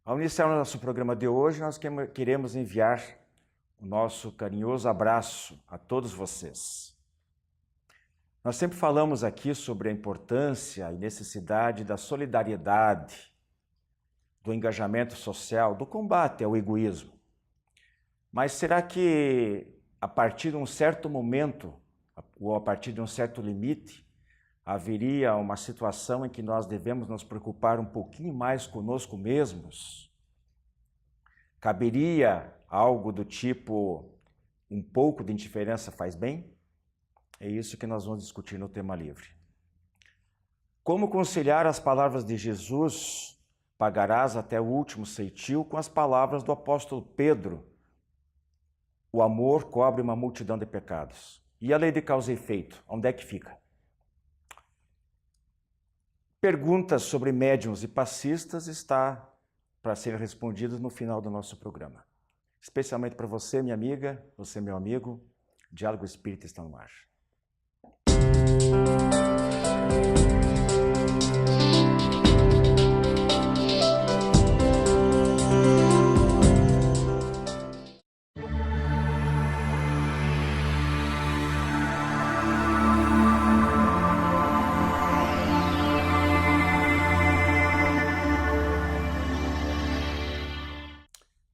Ao iniciar o nosso programa de hoje, nós queremos enviar o nosso carinhoso abraço a todos vocês. Nós sempre falamos aqui sobre a importância e necessidade da solidariedade, do engajamento social, do combate ao egoísmo. Mas será que a partir de um certo momento, ou a partir de um certo limite, haveria uma situação em que nós devemos nos preocupar um pouquinho mais conosco mesmos? Caberia algo do tipo, um pouco de indiferença faz bem? É isso que nós vamos discutir no Tema Livre. Como conciliar as palavras de Jesus, pagarás até o último ceitil, com as palavras do apóstolo Pedro, o amor cobre uma multidão de pecados. E a lei de causa e efeito, onde é que fica? Perguntas sobre médiuns e passistas está para serem respondidas no final do nosso programa. Especialmente para você, minha amiga, você, meu amigo, Diálogo Espírita está no ar.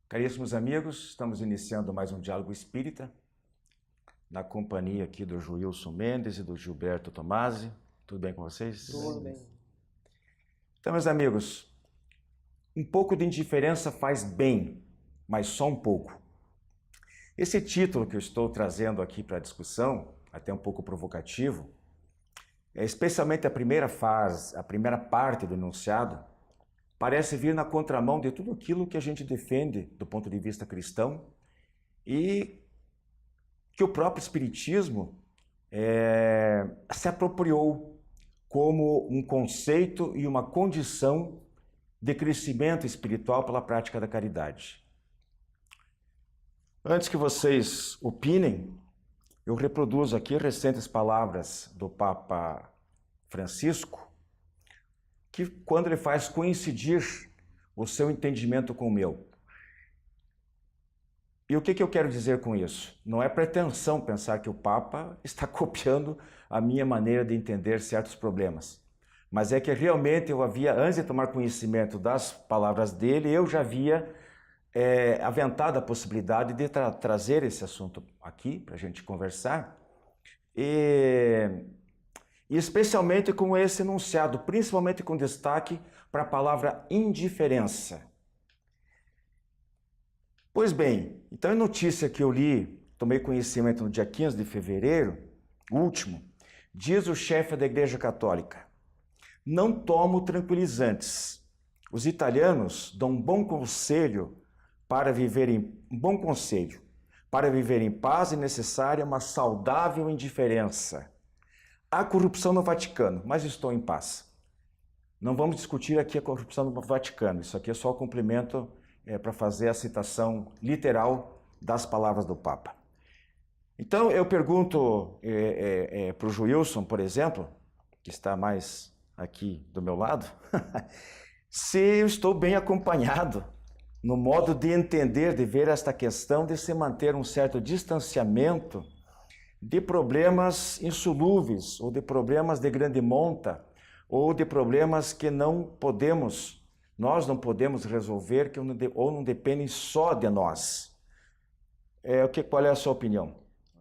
Caríssimos amigos, estamos iniciando mais um Diálogo Espírita, na companhia aqui do Joilson Mendes e do Gilberto Tomasi. Tudo bem com vocês? Tudo bem. Então, meus amigos, um pouco de indiferença faz bem, mas só um pouco. Esse título que eu estou trazendo aqui para a discussão, até um pouco provocativo, é especialmente a primeira fase, a primeira parte do enunciado, parece vir na contramão de tudo aquilo que a gente defende do ponto de vista cristão e que o próprio Espiritismo se apropriou como um conceito e uma condição de crescimento espiritual pela prática da caridade. Antes que vocês opinem, eu reproduzo aqui recentes palavras do Papa Francisco, que quando ele faz coincidir o seu entendimento com o meu. E o que eu quero dizer com isso? Não é pretensão pensar que o Papa está copiando a minha maneira de entender certos problemas, mas é que realmente eu havia, antes de tomar conhecimento das palavras dele, eu já havia aventado a possibilidade de trazer esse assunto aqui para a gente conversar, e especialmente com esse enunciado, principalmente com destaque para a palavra indiferença. Pois bem, então a notícia que eu li, tomei conhecimento no dia 15 de fevereiro, último, diz o chefe da Igreja Católica: não tomo tranquilizantes. Os italianos dão um bom conselho para viver em paz é necessária uma saudável indiferença. Há corrupção no Vaticano, mas estou em paz. Não vamos discutir aqui a corrupção no Vaticano, isso aqui é só o complemento para fazer a citação literal das palavras do Papa. Então eu pergunto para o Joilson, por exemplo, que está mais aqui do meu lado, se eu estou bem acompanhado no modo de entender, de ver esta questão de se manter um certo distanciamento de problemas insolúveis, ou de problemas de grande monta, ou de problemas que nós não podemos resolver, ou não dependem só de nós. Qual é a sua opinião?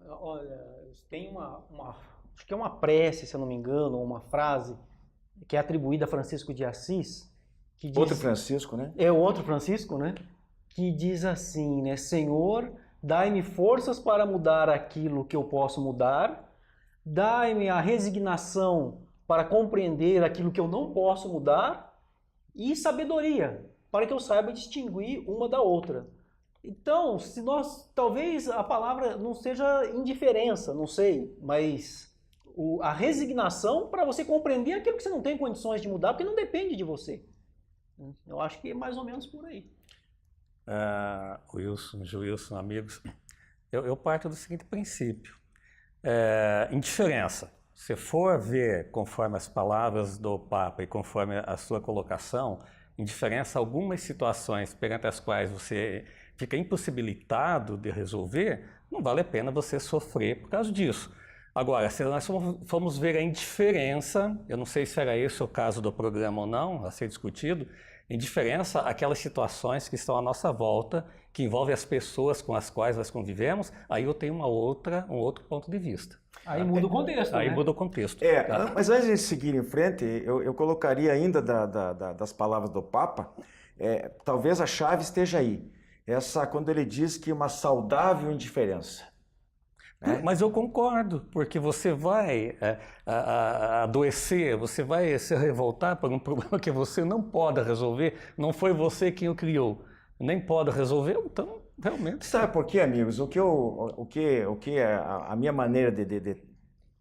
Olha, tem acho que é uma prece, se eu não me engano, uma frase que é atribuída a Francisco de Assis, que diz... Outro Francisco, né? É o outro Francisco, né? Que diz assim, né? Senhor, dai-me forças para mudar aquilo que eu posso mudar, dai-me a resignação para compreender aquilo que eu não posso mudar e sabedoria para que eu saiba distinguir uma da outra. Então, se nós, talvez a palavra não seja indiferença, não sei, mas a resignação para você compreender aquilo que você não tem condições de mudar, porque não depende de você. Eu acho que é mais ou menos por aí. Wilson, Joilson, amigos, eu parto do seguinte princípio. Indiferença. Se for ver conforme as palavras do Papa e conforme a sua colocação, indiferença a algumas situações perante as quais você fica impossibilitado de resolver, não vale a pena você sofrer por causa disso. Agora, se nós formos ver a indiferença, eu não sei se era esse o caso do programa ou não, a ser discutido, indiferença àquelas situações que estão à nossa volta, que envolvem as pessoas com as quais nós convivemos, aí eu tenho um outro ponto de vista. Aí muda o contexto, Aí né? muda o contexto. Mas antes de seguir em frente, eu colocaria ainda das palavras do Papa, talvez a chave esteja aí. Quando ele diz que uma saudável indiferença. Mas eu concordo, porque você vai adoecer, você vai se revoltar por um problema que você não pode resolver, não foi você quem o criou, nem pode resolver, então realmente... Sabe por quê, amigos? A minha maneira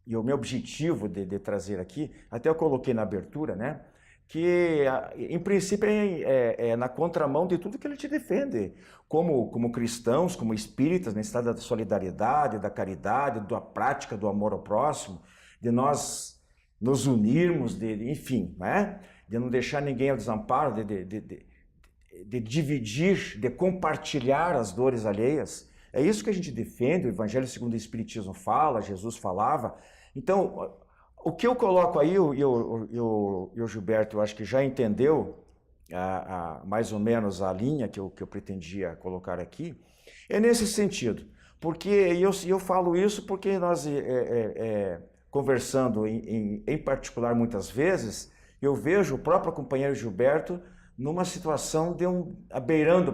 e o meu objetivo de trazer aqui, até eu coloquei na abertura, né? Que em princípio é na contramão de tudo que ele te defende, como cristãos, como espíritas, na estado da solidariedade, da caridade, da prática do amor ao próximo, de nós nos unirmos, enfim, né? De não deixar ninguém ao desamparo, de dividir, de compartilhar as dores alheias. É isso que a gente defende, o Evangelho segundo o Espiritismo fala, Jesus falava. Então, o que eu coloco aí, o Gilberto, eu acho que já entendeu mais ou menos a linha que eu pretendia colocar aqui, é nesse sentido. Porque eu falo isso porque nós, conversando em particular muitas vezes, eu vejo o próprio companheiro Gilberto numa situação beirando,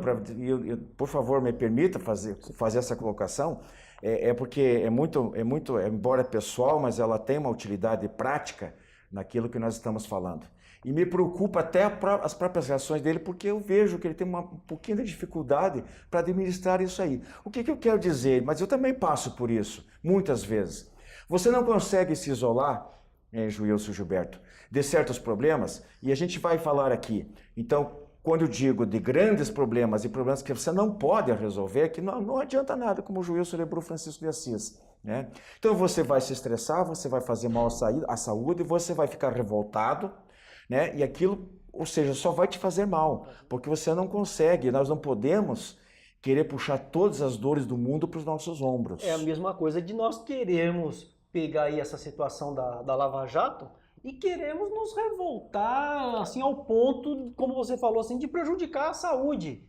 por favor, me permita fazer essa colocação, porque embora é pessoal, mas ela tem uma utilidade prática naquilo que nós estamos falando. E me preocupa até as próprias reações dele, porque eu vejo que ele tem um pouquinho de dificuldade para administrar isso aí. O que eu quero dizer? Mas eu também passo por isso, muitas vezes. Você não consegue se isolar, Joilson Gilberto, de certos problemas, e a gente vai falar aqui. Então, quando eu digo de grandes problemas e problemas que você não pode resolver, que não adianta nada, como o Joilson lembrou Francisco de Assis. Né? Então você vai se estressar, você vai fazer mal à saúde, você vai ficar revoltado, né? E aquilo, ou seja, só vai te fazer mal, porque você não consegue, nós não podemos querer puxar todas as dores do mundo para os nossos ombros. É a mesma coisa de nós queremos pegar aí essa situação da Lava Jato e queremos nos revoltar assim ao ponto, como você falou, assim, de prejudicar a saúde.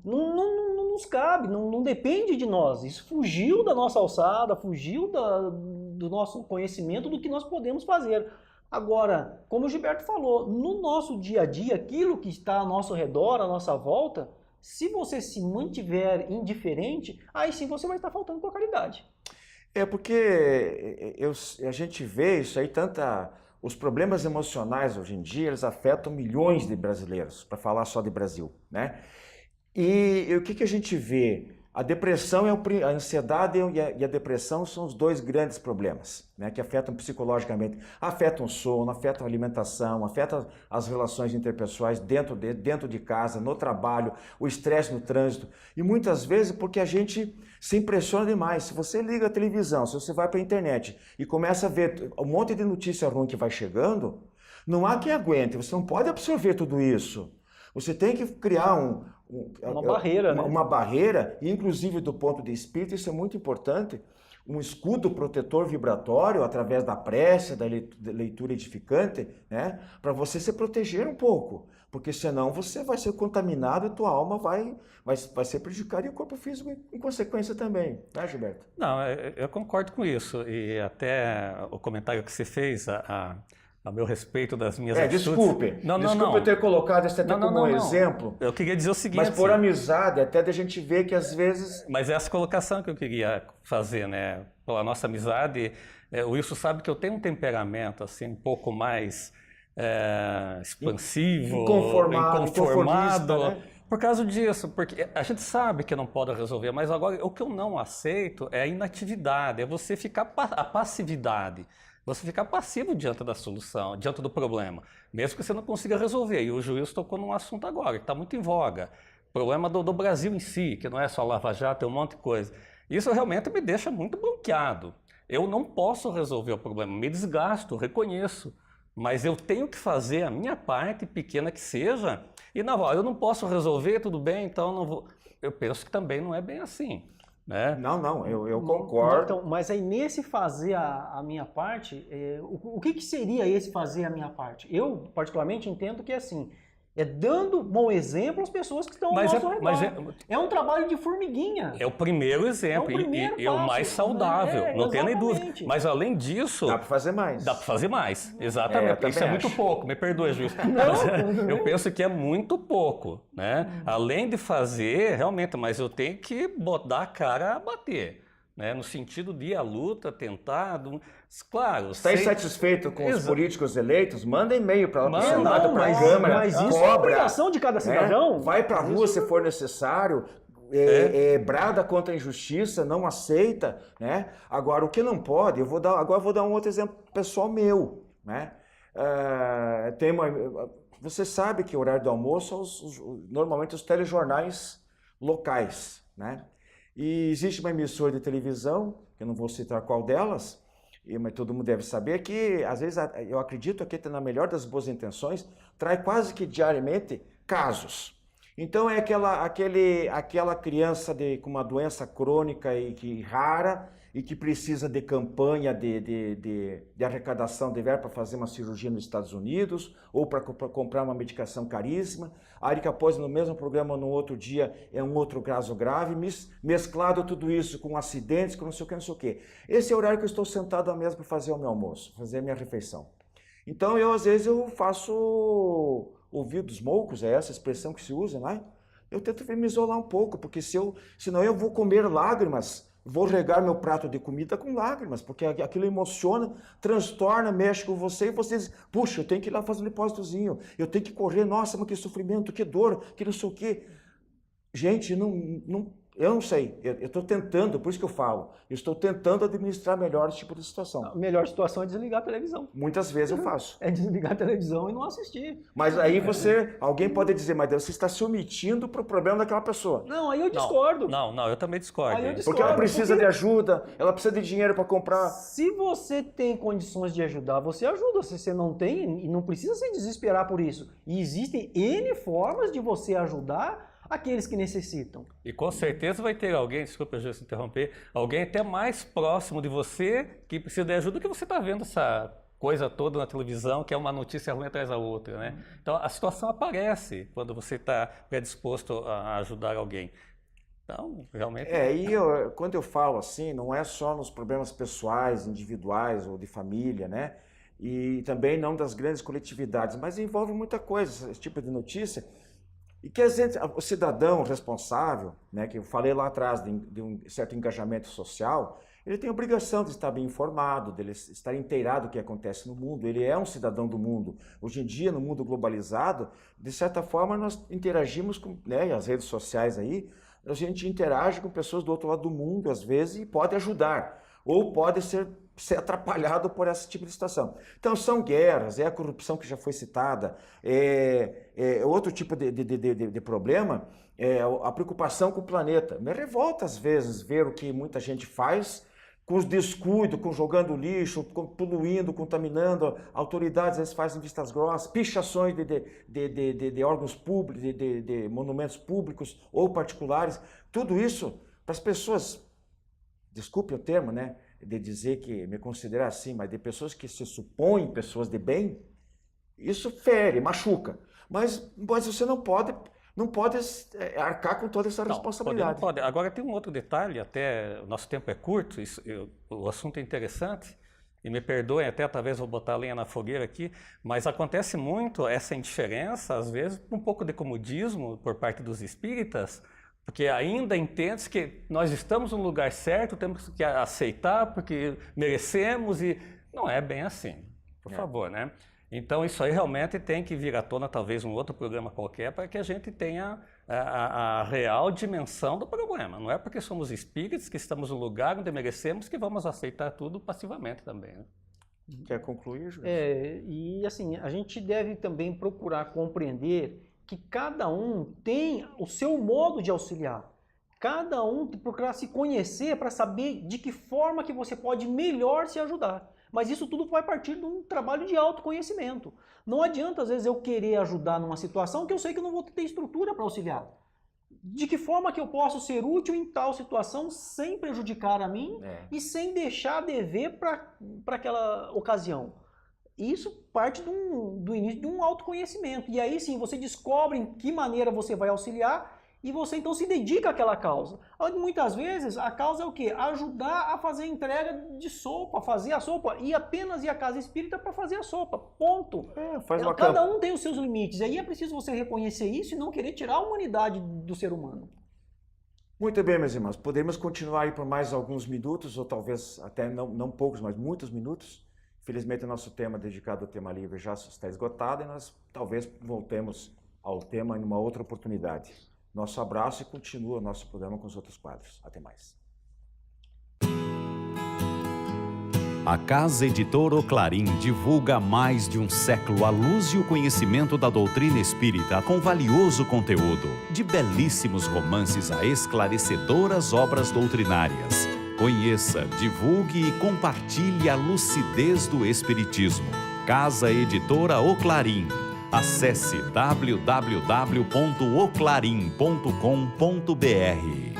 Não nos cabe, não depende de nós. Isso fugiu da nossa alçada, fugiu do nosso conhecimento do que nós podemos fazer. Agora, como o Gilberto falou, no nosso dia a dia, aquilo que está ao nosso redor, à nossa volta, se você se mantiver indiferente, aí sim você vai estar faltando com a caridade. Porque a gente vê isso aí, os problemas emocionais hoje em dia, eles afetam milhões de brasileiros, para falar só de Brasil, né? E o que a gente vê? A depressão, a ansiedade e a depressão são os dois grandes problemas, né, que afetam psicologicamente. Afetam o sono, afetam a alimentação, afetam as relações interpessoais dentro de casa, no trabalho, o estresse no trânsito. E muitas vezes porque a gente se impressiona demais. Se você liga a televisão, se você vai para a internet e começa a ver um monte de notícia ruim que vai chegando, não há quem aguente, você não pode absorver tudo isso. Você tem que criar uma barreira, né? Uma barreira, e inclusive do ponto de espírito, isso é muito importante, um escudo protetor vibratório através da prece, da leitura edificante, né? Para você se proteger um pouco, porque senão você vai ser contaminado e tua alma vai ser prejudicada e o corpo físico em consequência também, né, Gilberto? Não, eu concordo com isso, e até o comentário que você fez a meu respeito das minhas atitudes... Desculpe eu ter colocado isso até como um exemplo. Eu queria dizer o seguinte... Mas por amizade, até da gente ver que às vezes... Mas essa colocação que eu queria fazer, né? Pela nossa amizade, o Wilson sabe que eu tenho um temperamento assim, um pouco mais expansivo, inconformado, né? Por causa disso, porque a gente sabe que não pode resolver, mas agora o que eu não aceito é a inatividade, é você ficar a passividade. Você ficar passivo diante da solução, diante do problema, mesmo que você não consiga resolver. E o juiz tocou num assunto agora, que está muito em voga. O problema do Brasil em si, que não é só Lava Jato, tem um monte de coisa. Isso realmente me deixa muito bronqueado. Eu não posso resolver o problema, me desgasto, reconheço. mas eu tenho que fazer a minha parte, pequena que seja, e eu não posso resolver, tudo bem, então não vou. Eu penso que também não é bem assim, né? Não, eu concordo. Então, mas aí nesse fazer a minha parte, o que seria esse fazer a minha parte? Eu, particularmente, entendo que é assim, é dando bom exemplo às pessoas que estão ao nosso redor. É um trabalho de formiguinha. É o primeiro exemplo e o mais saudável, não tem nem dúvida. Mas além disso... Dá para fazer mais. Dá para fazer mais, exatamente. Isso é muito pouco, me perdoe, juiz. Eu penso que é muito pouco, né? Além de fazer, realmente, mas eu tenho que botar a cara a bater. Né, no sentido de ir à luta, tentar, claro... Está insatisfeito com os políticos eleitos? Manda e-mail para o Senado, para a mas Câmara, mas isso cobra, é obrigação de cada cidadão. Vai para a rua se for necessário, brada contra a injustiça, não aceita, né? Agora, o que não pode, agora vou dar um outro exemplo pessoal meu, né? Você sabe que o horário do almoço normalmente os telejornais locais, né? E existe uma emissora de televisão, que eu não vou citar qual delas, mas todo mundo deve saber, que às vezes, eu acredito que na melhor das boas intenções, traz quase que diariamente casos. Então é aquela criança com uma doença crônica e rara e que precisa de campanha de arrecadação de verba para fazer uma cirurgia nos Estados Unidos ou para comprar uma medicação caríssima. Aí que após no mesmo programa, no outro dia, é um outro caso grave, mesclado tudo isso com acidentes, com não sei o que. Esse é o horário que eu estou sentado à mesa para fazer o meu almoço, fazer a minha refeição. Então às vezes eu faço ouvidos moucos, é essa expressão que se usa, né? Eu tento me isolar um pouco, porque senão eu vou comer lágrimas, vou regar meu prato de comida com lágrimas, porque aquilo emociona, transtorna, mexe com você e você diz, puxa, eu tenho que ir lá fazer um depósitozinho, eu tenho que correr, nossa, mas que sofrimento, que dor, que não sei o quê. Gente, eu não sei, eu estou tentando, por isso que eu falo, eu estou tentando administrar melhor esse tipo de situação. A melhor situação é desligar a televisão. Muitas vezes eu faço. É desligar a televisão e não assistir. Mas aí alguém pode dizer, mas você está se omitindo para o problema daquela pessoa. Não, aí eu discordo. Não, eu também discordo. Porque ela precisa de ajuda, ela precisa de dinheiro para comprar. Se você tem condições de ajudar, você ajuda. Se você não tem, e não precisa se desesperar por isso. E existem N formas de você ajudar aqueles que necessitam. E com certeza vai ter alguém, desculpa eu interromper, alguém até mais próximo de você que precisa de ajuda que você está vendo essa coisa toda na televisão, que é uma notícia ruim atrás da outra, né? Então a situação aparece quando você está predisposto a ajudar alguém. Então, realmente... quando eu falo assim, não é só nos problemas pessoais, individuais ou de família, né? E também não das grandes coletividades, mas envolve muita coisa, esse tipo de notícia. E que o cidadão responsável, né, que eu falei lá atrás de um certo engajamento social, ele tem a obrigação de estar bem informado, de estar inteirado do que acontece no mundo. Ele é um cidadão do mundo. Hoje em dia, no mundo globalizado, de certa forma, nós interagimos com, né, as redes sociais aí, a gente interage com pessoas do outro lado do mundo, às vezes, e pode ajudar. Ou pode ser atrapalhado por esse tipo de situação. Então, são guerras, é a corrupção que já foi citada, outro tipo de problema, a preocupação com o planeta. Me revolta, às vezes, ver o que muita gente faz com os descuidos, com jogando lixo, poluindo, contaminando, autoridades às vezes fazem vistas grossas, pichações de órgãos públicos, de monumentos públicos ou particulares. Tudo isso, para as pessoas, desculpe o termo, né? De dizer que, me considerar assim, mas de pessoas que se supõem pessoas de bem, isso fere, machuca. Mas você não pode arcar com toda essa responsabilidade. Não pode. Agora tem um outro detalhe, até o nosso tempo é curto, o assunto é interessante, e me perdoem, até talvez vou botar a lenha na fogueira aqui, mas acontece muito essa indiferença, às vezes, um pouco de comodismo por parte dos espíritas, porque ainda entende-se que nós estamos no lugar certo, temos que aceitar porque merecemos e não é bem assim, por favor, né? Então isso aí realmente tem que vir à tona, talvez um outro programa qualquer, para que a gente tenha a real dimensão do problema. Não é porque somos espíritos que estamos no lugar onde merecemos que vamos aceitar tudo passivamente também, né? Quer concluir, Júlio? E assim, a gente deve também procurar compreender que cada um tem o seu modo de auxiliar. Cada um procurar se conhecer para saber de que forma que você pode melhor se ajudar. Mas isso tudo vai partir de um trabalho de autoconhecimento. Não adianta, às vezes, eu querer ajudar numa situação que eu sei que eu não vou ter estrutura para auxiliar. De que forma que eu posso ser útil em tal situação sem prejudicar a mim e sem deixar dever para aquela ocasião? Isso parte do início de um autoconhecimento. E aí sim, você descobre em que maneira você vai auxiliar e você então se dedica àquela causa. Muitas vezes a causa é o quê? Ajudar a fazer a entrega de sopa, fazer a sopa, e apenas ir à casa espírita para fazer a sopa, ponto. Cada um tem os seus limites, aí é preciso você reconhecer isso e não querer tirar a humanidade do ser humano. Muito bem, meus irmãos, podemos continuar aí por mais alguns minutos, ou talvez até não poucos, mas muitos minutos. Infelizmente o nosso tema dedicado ao tema livre já está esgotado e nós talvez voltemos ao tema em uma outra oportunidade. Nosso abraço e continua o nosso programa com os outros quadros. Até mais. A Casa Editora Oclarim divulga há mais de um século a luz e o conhecimento da doutrina espírita com valioso conteúdo, de belíssimos romances a esclarecedoras obras doutrinárias. Conheça, divulgue e compartilhe a lucidez do Espiritismo. Casa Editora Oclarim. Acesse www.oclarim.com.br.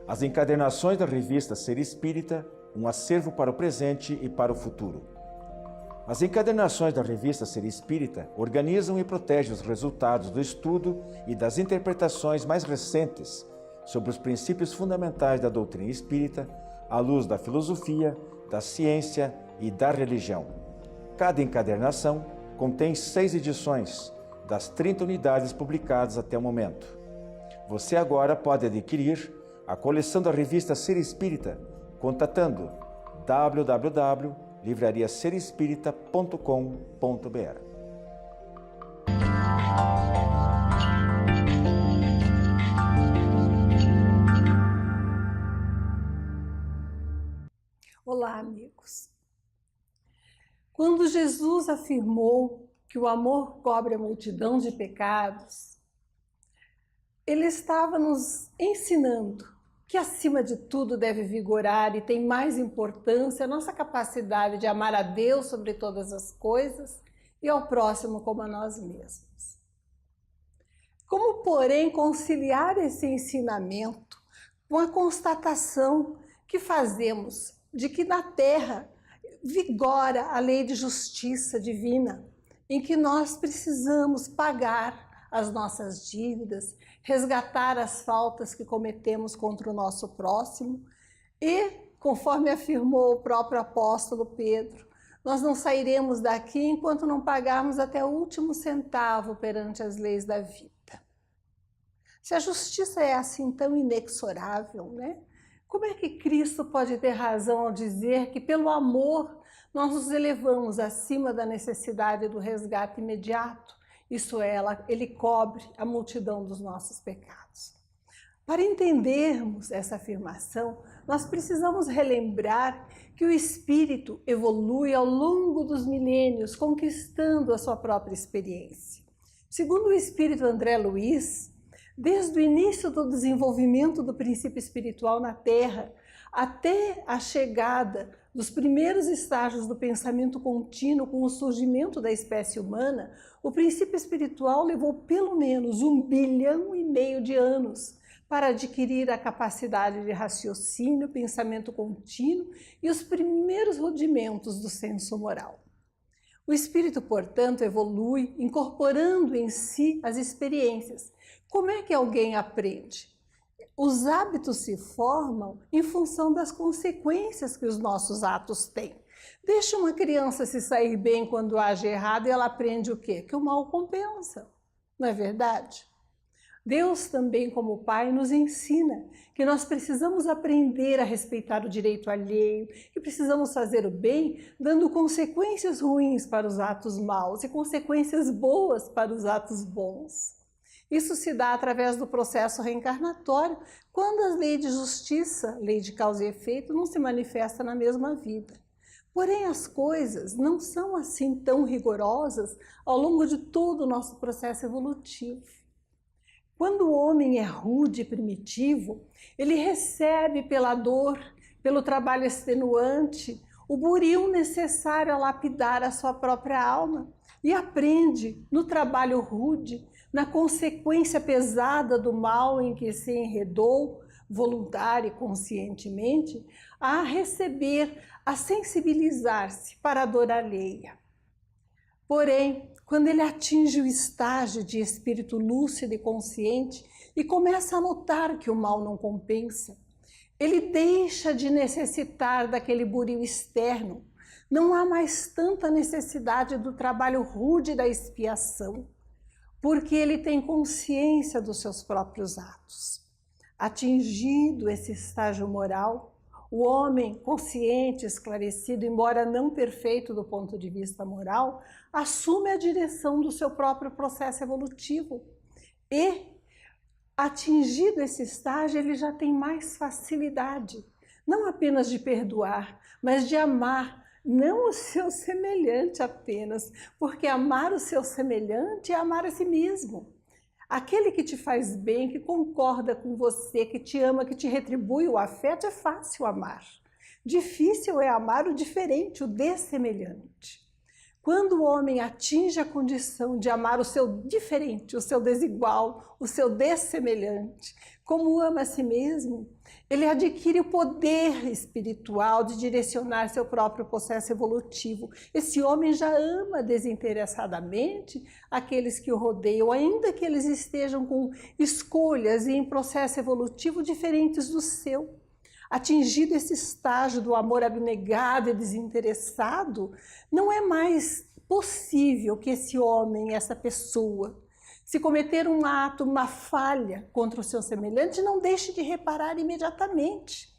As encadernações da revista Ser Espírita, um acervo para o presente e para o futuro. As encadernações da revista Ser Espírita organizam e protegem os resultados do estudo e das interpretações mais recentes sobre os princípios fundamentais da doutrina espírita, à luz da filosofia, da ciência e da religião. Cada encadernação contém 6 edições, das 30 unidades publicadas até o momento. Você agora pode adquirir a coleção da revista Ser Espírita contatando www.livrariaserespirita.com.br. Olá, amigos. Quando Jesus afirmou que o amor cobre a multidão de pecados, ele estava nos ensinando que, acima de tudo, deve vigorar e tem mais importância a nossa capacidade de amar a Deus sobre todas as coisas e ao próximo como a nós mesmos. Como, porém, conciliar esse ensinamento com a constatação que fazemos de que na Terra vigora a lei de justiça divina, em que nós precisamos pagar as nossas dívidas, resgatar as faltas que cometemos contra o nosso próximo e, conforme afirmou o próprio apóstolo Pedro, nós não sairemos daqui enquanto não pagarmos até o último centavo perante as leis da vida. Se a justiça é assim tão inexorável, né? Como é que Cristo pode ter razão ao dizer que, pelo amor, nós nos elevamos acima da necessidade do resgate imediato? Isso é, ele cobre a multidão dos nossos pecados. Para entendermos essa afirmação, nós precisamos relembrar que o espírito evolui ao longo dos milênios, conquistando a sua própria experiência. Segundo o espírito André Luiz, desde o início do desenvolvimento do princípio espiritual na Terra, até a chegada dos primeiros estágios do pensamento contínuo com o surgimento da espécie humana, o princípio espiritual levou pelo menos 1,5 bilhão de anos para adquirir a capacidade de raciocínio, pensamento contínuo e os primeiros rudimentos do senso moral. O espírito, portanto, evolui incorporando em si as experiências. Como é que alguém aprende? Os hábitos se formam em função das consequências que os nossos atos têm. Deixa uma criança se sair bem quando age errado e ela aprende o quê? Que o mal compensa, não é verdade? Deus também, como Pai, nos ensina que nós precisamos aprender a respeitar o direito alheio, que precisamos fazer o bem, dando consequências ruins para os atos maus e consequências boas para os atos bons. Isso se dá através do processo reencarnatório, quando a lei de justiça, lei de causa e efeito, não se manifesta na mesma vida. Porém, as coisas não são assim tão rigorosas ao longo de todo o nosso processo evolutivo. Quando o homem é rude e primitivo, ele recebe pela dor, pelo trabalho extenuante, o buril necessário a lapidar a sua própria alma e aprende no trabalho rude, na consequência pesada do mal em que se enredou, voluntária e conscientemente, a receber, a sensibilizar-se para a dor alheia. Porém, quando ele atinge o estágio de espírito lúcido e consciente e começa a notar que o mal não compensa, ele deixa de necessitar daquele buril externo. Não há mais tanta necessidade do trabalho rude da expiação, porque ele tem consciência dos seus próprios atos. Atingido esse estágio moral, o homem consciente, esclarecido, embora não perfeito do ponto de vista moral, assume a direção do seu próprio processo evolutivo. E, atingido esse estágio, ele já tem mais facilidade, não apenas de perdoar, mas de amar, não o seu semelhante apenas, porque amar o seu semelhante é amar a si mesmo. Aquele que te faz bem, que concorda com você, que te ama, que te retribui o afeto, é fácil amar. Difícil é amar o diferente, o dessemelhante. Quando o homem atinge a condição de amar o seu diferente, o seu desigual, o seu dessemelhante, como ama a si mesmo, ele adquire o poder espiritual de direcionar seu próprio processo evolutivo. Esse homem já ama desinteressadamente aqueles que o rodeiam, ainda que eles estejam com escolhas e em processo evolutivo diferentes do seu. Atingido esse estágio do amor abnegado e desinteressado, não é mais possível que esse homem, essa pessoa, se cometer um ato, uma falha contra o seu semelhante, não deixe de reparar imediatamente.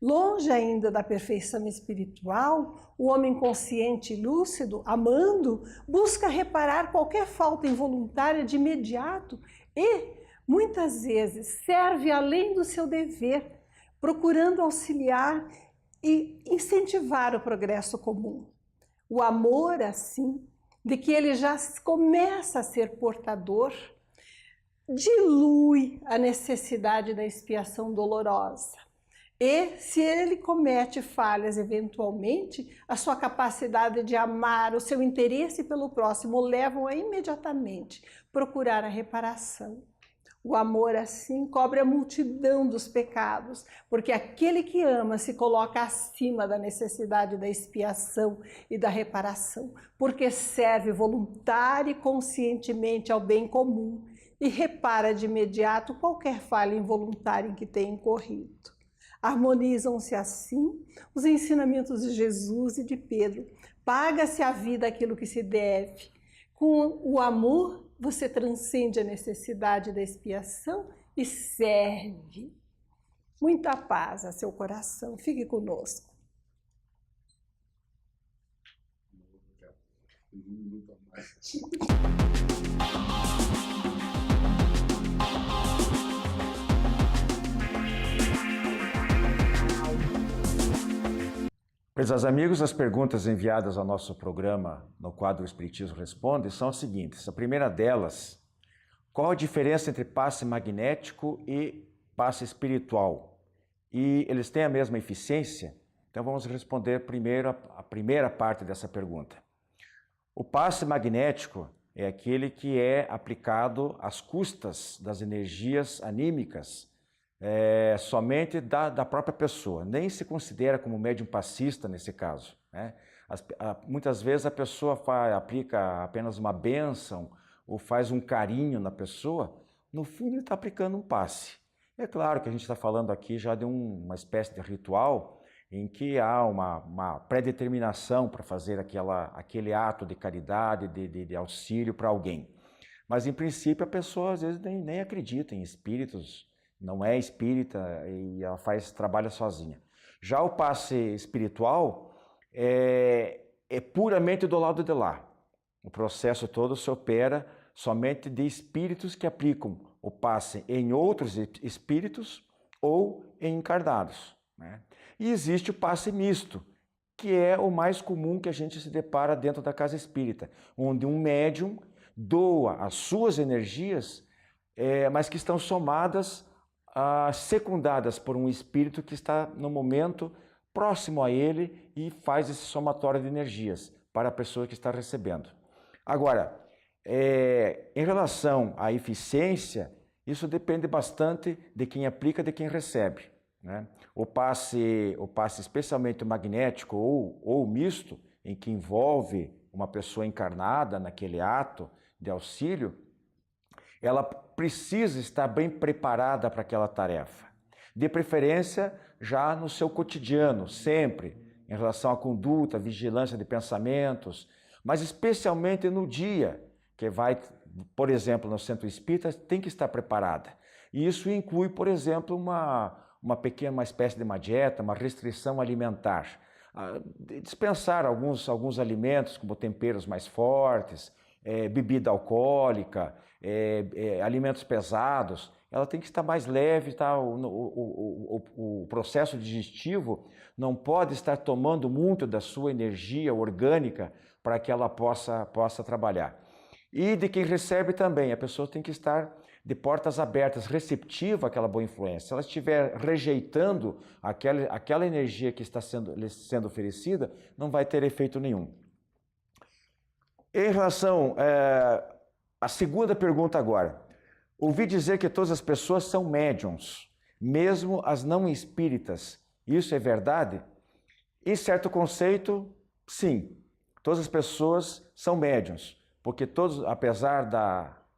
Longe ainda da perfeição espiritual, o homem consciente e lúcido, amando, busca reparar qualquer falta involuntária de imediato e, muitas vezes, serve além do seu dever, procurando auxiliar e incentivar o progresso comum. O amor, assim, de que ele já começa a ser portador, dilui a necessidade da expiação dolorosa. E, se ele comete falhas eventualmente, a sua capacidade de amar, o seu interesse pelo próximo, o levam a imediatamente procurar a reparação. O amor, assim, cobre a multidão dos pecados, porque aquele que ama se coloca acima da necessidade da expiação e da reparação, porque serve voluntária e conscientemente ao bem comum e repara de imediato qualquer falha involuntária em que tenha incorrido. Harmonizam-se assim os ensinamentos de Jesus e de Pedro. Paga-se a vida aquilo que se deve. Com o amor, você transcende a necessidade da expiação e serve. Muita paz a seu coração. Fique conosco. Prezados amigos, as perguntas enviadas ao nosso programa no quadro Espiritismo Responde são as seguintes. A primeira delas, qual a diferença entre passe magnético e passe espiritual? E eles têm a mesma eficiência? Então vamos responder primeiro a primeira parte dessa pergunta. O passe magnético é aquele que é aplicado às custas das energias anímicas, somente da própria pessoa, nem se considera como médium passista nesse caso, né? Muitas vezes a pessoa aplica apenas uma bênção ou faz um carinho na pessoa, no fundo ele está aplicando um passe. É claro que a gente está falando aqui já de uma espécie de ritual em que há uma predeterminação para fazer aquele ato de caridade, de auxílio para alguém. Mas em princípio a pessoa às vezes nem acredita em espíritos, não é espírita e ela trabalha sozinha. Já o passe espiritual é puramente do lado de lá. O processo todo se opera somente de espíritos que aplicam o passe em outros espíritos ou em encarnados, né? E existe o passe misto, que é o mais comum que a gente se depara dentro da casa espírita, onde um médium doa as suas energias mas que estão somadas, secundadas por um espírito que está no momento próximo a ele e faz esse somatório de energias para a pessoa que está recebendo. Agora, em relação à eficiência, isso depende bastante de quem aplica, de quem recebe, né? O passe especialmente magnético ou misto, em que envolve uma pessoa encarnada naquele ato de auxílio, ela precisa estar bem preparada para aquela tarefa. De preferência, já no seu cotidiano, sempre, em relação à conduta, vigilância de pensamentos, mas especialmente no dia, que vai, por exemplo, no centro espírita, tem que estar preparada. E isso inclui, por exemplo, uma espécie de uma dieta, uma restrição alimentar. Dispensar alguns alimentos, como temperos mais fortes, bebida alcoólica, alimentos pesados. Ela tem que estar mais leve, tá? O processo digestivo não pode estar tomando muito da sua energia orgânica para que ela possa trabalhar. E de quem recebe também, a pessoa tem que estar de portas abertas, receptiva àquela boa influência. Se ela estiver rejeitando aquela energia que está sendo oferecida, não vai ter efeito nenhum. Em relação à segunda pergunta agora, ouvi dizer que todas as pessoas são médiums, mesmo as não espíritas. Isso é verdade? Em certo conceito, sim. Todas as pessoas são médiums, porque todos, apesar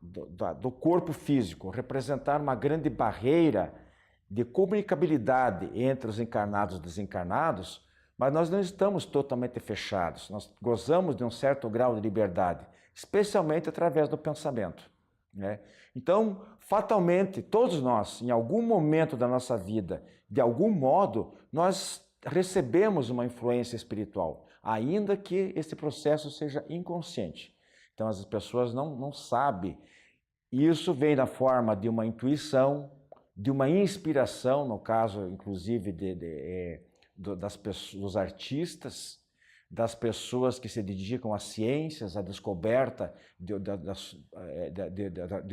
do corpo físico representar uma grande barreira de comunicabilidade entre os encarnados e desencarnados, mas nós não estamos totalmente fechados, nós gozamos de um certo grau de liberdade, especialmente através do pensamento, né? Então, fatalmente, todos nós, em algum momento da nossa vida, de algum modo, nós recebemos uma influência espiritual, ainda que esse processo seja inconsciente. Então, as pessoas não sabem. E isso vem na forma de uma intuição, de uma inspiração, no caso, inclusive, dos artistas, das pessoas que se dedicam às ciências, à descoberta de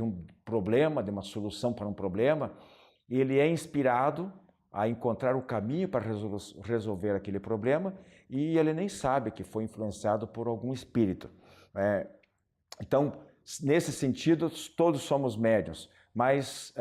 um problema, de uma solução para um problema. Ele é inspirado a encontrar o caminho para resolver aquele problema e ele nem sabe que foi influenciado por algum espírito. Então, nesse sentido, todos somos médiuns, mas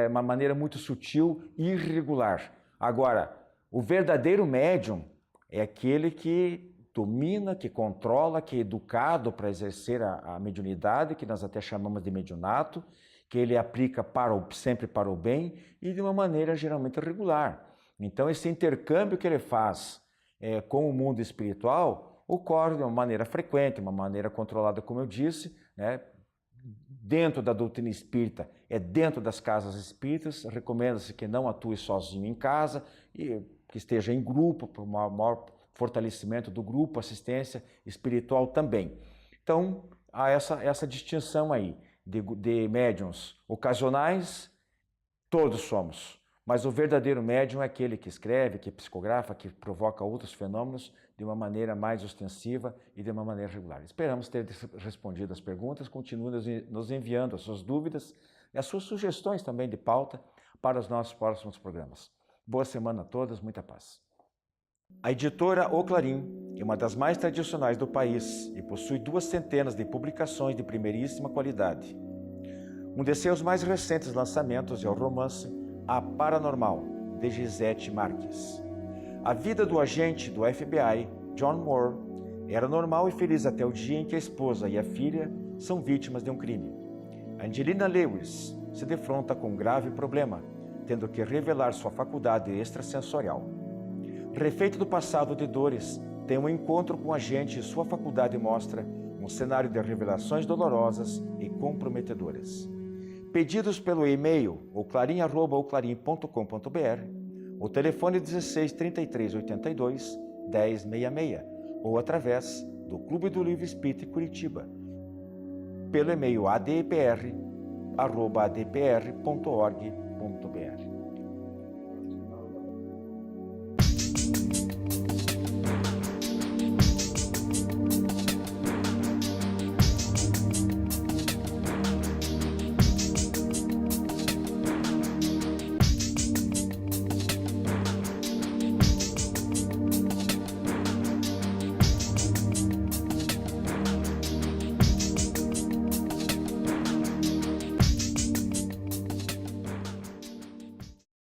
uma maneira muito sutil e irregular. Agora, o verdadeiro médium é aquele que domina, que controla, que é educado para exercer a mediunidade, que nós até chamamos de mediunato, que ele aplica sempre para o bem e de uma maneira geralmente regular. Então, esse intercâmbio que ele faz com o mundo espiritual ocorre de uma maneira frequente, uma maneira controlada, como eu disse, né? Dentro da doutrina espírita, dentro das casas espíritas, recomenda-se que não atue sozinho em casa e que esteja em grupo, para um maior fortalecimento do grupo, assistência espiritual também. Então, há essa distinção aí de médiuns ocasionais, todos somos, mas o verdadeiro médium é aquele que escreve, que psicografa, que provoca outros fenômenos de uma maneira mais ostensiva e de uma maneira regular. Esperamos ter respondido as perguntas, continue nos enviando as suas dúvidas e as suas sugestões também de pauta para os nossos próximos programas. Boa semana a todos, muita paz. A editora O Clarim é uma das mais tradicionais do país e possui 200 de publicações de primeiríssima qualidade. Um de seus mais recentes lançamentos é o romance A Paranormal, de Gisete Marques. A vida do agente do FBI, John Moore, era normal e feliz até o dia em que a esposa e a filha são vítimas de um crime. Angelina Lewis se defronta com um grave problema, tendo que revelar sua faculdade extrasensorial. Refeito do passado de dores, tem um encontro com o agente e sua faculdade mostra um cenário de revelações dolorosas e comprometedoras. Pedidos pelo e-mail oclarim@oclarim.com.br, o telefone 16 33 82 1066 ou através do Clube do Livro Espírita Curitiba, pelo e-mail adpr@adpr.org.br.